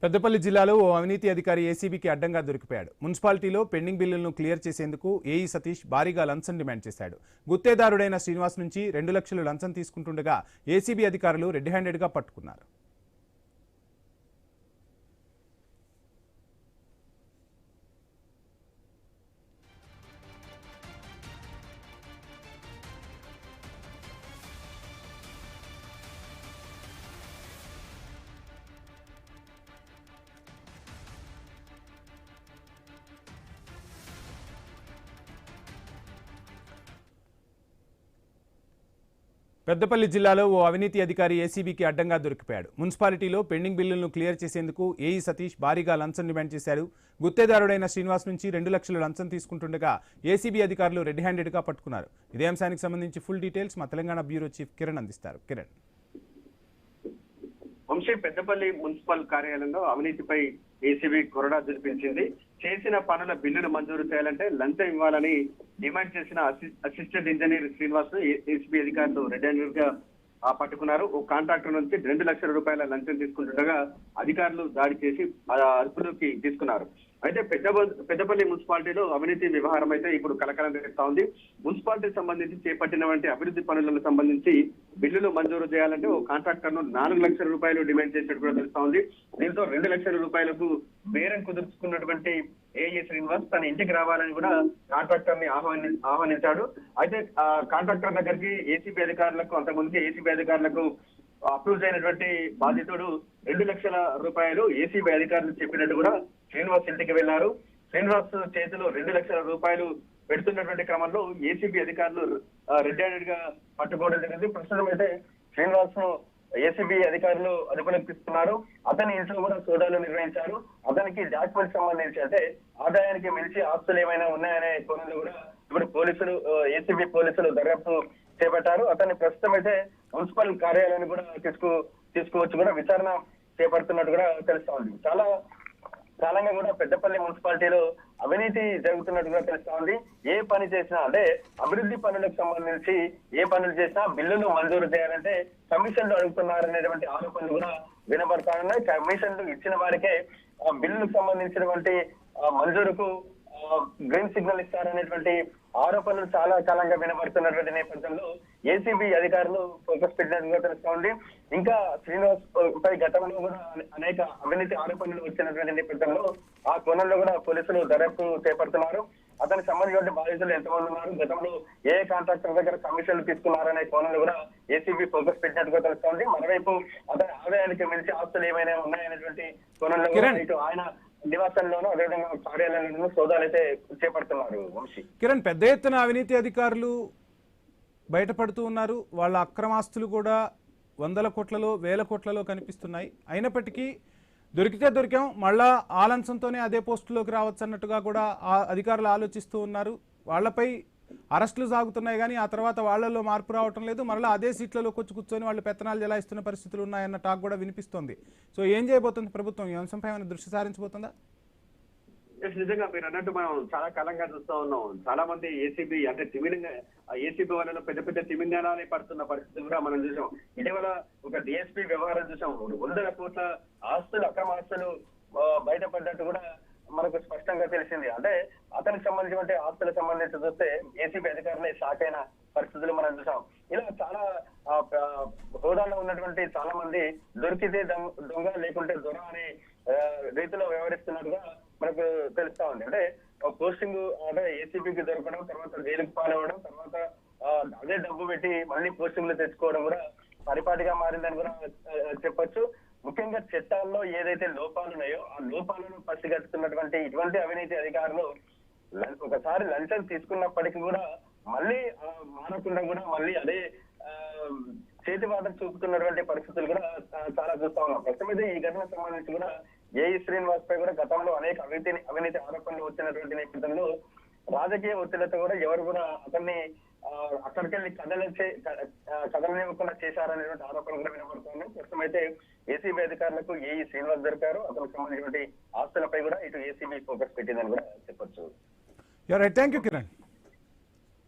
పెద్దపల్లి జిల్లాలో ఓ అవినీతి అధికారి ఏసీబీకి అడ్డంగా దొరికిపోయాడు. మున్సిపాలిటీలో పెండింగ్ బిల్లులను క్లియర్ చేసేందుకు ఏఈ సతీష్ భారీగా లంచం డిమాండ్ చేశాడు. గుత్తేదారుడైన శ్రీనివాస్ నుంచి 2 లక్షలు లంచం తీసుకుంటుండగా ఏసీబీ అధికారులు రెడ్ హ్యాండెడ్గా పట్టుకున్నారు. పెద్దపల్లి జిల్లాలో ఓ అవినీతి అధికారి ఏసీబీకి అడ్డంగా దొరికిపోయాడు. మున్సిపాలిటీలో పెండింగ్ బిల్లులను క్లియర్ చేసేందుకు ఏఈ సతీష్ భారీగా లంచం డిమాండ్ చేశాడు. గుత్తేదారుడైన శ్రీనివాస్ నుంచి 2 లక్షలు లంచం తీసుకుంటుండగా ఏసీబీ అధికారులు రెడ్ హ్యాండెడ్గా పట్టుకున్నారు. ఇదే అంశానికి సంబంధించి ఫుల్ డీటెయిల్స్ మా తెలంగాణ బ్యూరో చీఫ్ కిరణ్ అందిస్తారు. కిరణ్. వంశీ, పెద్దపల్లి మున్సిపల్ కార్యాలయంలో అవినీతిపై ఏసీబీ కొరడా జరిపించింది. చేసిన పనుల బిల్లులు మంజూరు చేయాలంటే లంచం ఇవ్వాలని డిమాండ్ చేసిన అసిస్టెంట్ ఇంజనీర్ శ్రీనివాస్ ఏసీబీ అధికారులు రెడ్ హ్యాండెడ్ గా పట్టుకున్నారు. ఓ కాంట్రాక్టర్ నుంచి 2 లక్షల రూపాయల లంచం తీసుకుంటుండగా అధికారులు దాడి చేసి అదుపులోకి తీసుకున్నారు. అయితే పెద్దపల్లి మున్సిపాలిటీలో అవినీతి వ్యవహారం అయితే ఇప్పుడు కలకలం రేపుతా ఉంది. మున్సిపాలిటీకి సంబంధించి చేపట్టినటువంటి అభివృద్ధి పనులకు సంబంధించి బిల్లులు మంజూరు చేయాలంటే ఓ కాంట్రాక్టర్ ను 4 లక్షల రూపాయలు డిమాండ్ చేసినట్టు కూడా తెలుస్తా ఉంది. దీంతో 2 లక్షల రూపాయలకు బేరం కుదుర్చుకున్నటువంటి ఏఈ శ్రీనివాస్ తన ఇంటికి రావాలని కూడా కాంట్రాక్టర్ ని ఆహ్వానించాడు. అయితే ఆ కాంట్రాక్టర్ దగ్గరికి ఏసీబీ అధికారులకు అంతకుముందుకే ఏసీబీ అధికారులకు అప్రూవ్ అయినటువంటి బాధితుడు 2 లక్షల రూపాయలు ఏసీబీ అధికారులు చెప్పినట్టు కూడా శ్రీనివాస్ ఇంటికి వెళ్లారు. శ్రీనివాస్ చేతిలో 2 లక్షల రూపాయలు పెడుతున్నటువంటి క్రమంలో ఏసీబీ అధికారులు రెడ్ హ్యాండెడ్ గా పట్టుకోవడం జరిగింది. ప్రస్తుతం అయితే శ్రీనివాస్ ను ఏసీబీ అధికారులు అదుపులోకి తీసుకున్నారు. అతని ఇంట్లో కూడా సోదాలు నిర్వహించారు. అతనికి డాక్యుమెంట్ సంబంధించి అంటే ఆదాయానికి మించి ఆస్తులు ఏమైనా ఉన్నాయనే కోణంలో కూడా ఇప్పుడు పోలీసులు ఏసీబీ పోలీసులు దర్యాప్తు చేపట్టారు. అతన్ని ప్రస్తుతం అయితే మున్సిపల్ కార్యాలయాన్ని కూడా తీసుకువచ్చి కూడా విచారణ చేపడుతున్నట్టు కూడా తెలుస్తా ఉంది. చాలా కాలంగా కూడా పెద్దపల్లి మున్సిపాలిటీలో అవినీతి జరుగుతున్నట్టుగా తెలుస్తా ఉంది. ఏ పని చేసినా అంటే అభివృద్ధి పనులకు సంబంధించి ఏ పనులు చేసినా బిల్లులు మంజూరు చేయాలంటే కమిషన్లు అడుగుతున్నారనేటువంటి ఆరోపణలు కూడా వినబడతా ఉన్నాయి. కమిషన్లు ఇచ్చిన వారికే బిల్లులకు సంబంధించినటువంటి మంజూరుకు గ్రీన్ సిగ్నల్ ఇస్తారనేటువంటి ఆరోపణలు చాలా కాలంగా వినబడుతున్నటువంటి నేపథ్యంలో ఏసీబీ అధికారులు ఫోకస్ పెట్టినట్టుగా తెలుస్తా ఉంది. ఇంకా శ్రీనివాస్ పై గతంలో కూడా అనేక అవినీతి ఆరోపణలు వచ్చినటువంటి నేపథ్యంలో ఆ కోణంలో కూడా పోలీసులు దర్యాప్తు చేపడుతున్నారు. అతనికి సంబంధించిన బాధితులు ఎంతమంది ఉన్నారు, గతంలో ఏ కాంట్రాక్టర్ దగ్గర కమిషన్లు తీసుకున్నారనే కోణంలో కూడా ఏసీబీ ఫోకస్ పెట్టినట్టుగా తెలుస్తోంది. మరోవైపు అతని ఆదాయానికి మించి ఆస్తులు ఏమైనా ఉన్నాయనేటువంటి కోణంలో ఇటు ఆయన నివాసంలోనూ అదేవిధంగా కార్యాలయంలోనూ సోదాలు అయితే చేపడుతున్నారు. వంశీ, కిరణ్, పెద్ద ఎత్తున అవినీతి అధికారులు బయటపడుతూ ఉన్నారు. వాళ్ళ అక్రమాస్తులు కూడా 100 కోట్లలో 1000 కోట్లలో కనిపిస్తున్నాయి. అయినప్పటికీ దొరికితే దొరికాం, మళ్ళా ఆ లంచంతోనే అదే పోస్టులోకి రావచ్చు అన్నట్టుగా కూడా ఆ అధికారులు ఆలోచిస్తూ ఉన్నారు. వాళ్లపై అరెస్టులు సాగుతున్నాయి కానీ ఆ తర్వాత వాళ్లలో మార్పు రావటం లేదు. మరలా అదే సీట్లలో కూర్చొని వాళ్ళు పెత్తనాలు జలాయిస్తున్న పరిస్థితులు ఉన్నాయన్న టాక్ కూడా వినిపిస్తోంది. సో ఏం చేయబోతుంది ప్రభుత్వం? ఈ అంశంపై ఏమైనా దృష్టి సారించబోతుందా? నిజంగా మీరు అన్నట్టు మనం చాలా కాలంగా చూస్తా ఉన్నాం. చాలా మంది ఏసీబీ అంటే ఏసీబీ వాళ్ళలో పెద్ద పెద్ద తిమింగనాలే పడుతున్న పరిస్థితి కూడా మనం చూసాం. ఇటీవల ఒక డిఎస్పీ వ్యవహారం చూసాం. 100 కోట్ల ఆస్తులు అక్రమ ఆస్తులు బయటపడ్డట్టు కూడా మనకు స్పష్టంగా తెలిసింది. అంటే అతనికి సంబంధించిన ఆస్తులకు సంబంధించి చూస్తే ఏసీబీ అధికారులే షాక్ అయిన పరిస్థితులు మనం చూసాం. ఇలా చాలా హోదాలో ఉన్నటువంటి చాలా మంది దొరికితే దొంగ లేకుంటే దొర అనే రీతిలో వ్యవహరిస్తున్నట్టుగా మనకు తెలుస్తా ఉంది. అంటే పోస్టింగ్ అంటే ఏసీబీకి దొరకడం, తర్వాత జైలుకు పాలవడం, తర్వాత అదే డబ్బు పెట్టి మళ్ళీ పోస్టింగ్లు తెచ్చుకోవడం కూడా పరిపాటిగా మారిందని కూడా చెప్పొచ్చు. ముఖ్యంగా చట్టాల్లో ఏదైతే లోపాలు ఉన్నాయో ఆ లోపాలను పసిగట్టుతున్నటువంటి ఇటువంటి అవినీతి అధికారులు ఒకసారి లంచం తీసుకున్నప్పటికీ కూడా మళ్ళీ మానకుండా కూడా మళ్ళీ అదే చేతివాటం చూపుతున్నటువంటి పరిస్థితులు కూడా చాలా చూస్తా ఉన్నాం. ప్రస్తుతం ఈ ఘటనకు సంబంధించి కూడా ఏఈ శ్రీనివాస్ పై కూడా గతంలో అనేక అవినీతి ఆరోపణలు వచ్చినటువంటి నేపథ్యంలో రాజకీయ ఒత్తిడితో కూడా ఎవరు కూడా అతన్ని అక్కడికెళ్ళి కదలనివ్వకుండా చేశారనేటువంటి ఆరోపణలు కూడా వినబడుతుంది. ప్రస్తుతం అయితే ఏసీబీ అధికారులకు ఏఈ శ్రీనివాస్ దొరికారు. అతనికి సంబంధించినటువంటి ఆస్తులపై కూడా ఇటు ఏసీబీ ఫోకస్ పెట్టిందని కూడా చెప్పొచ్చు. Thank you Kiran.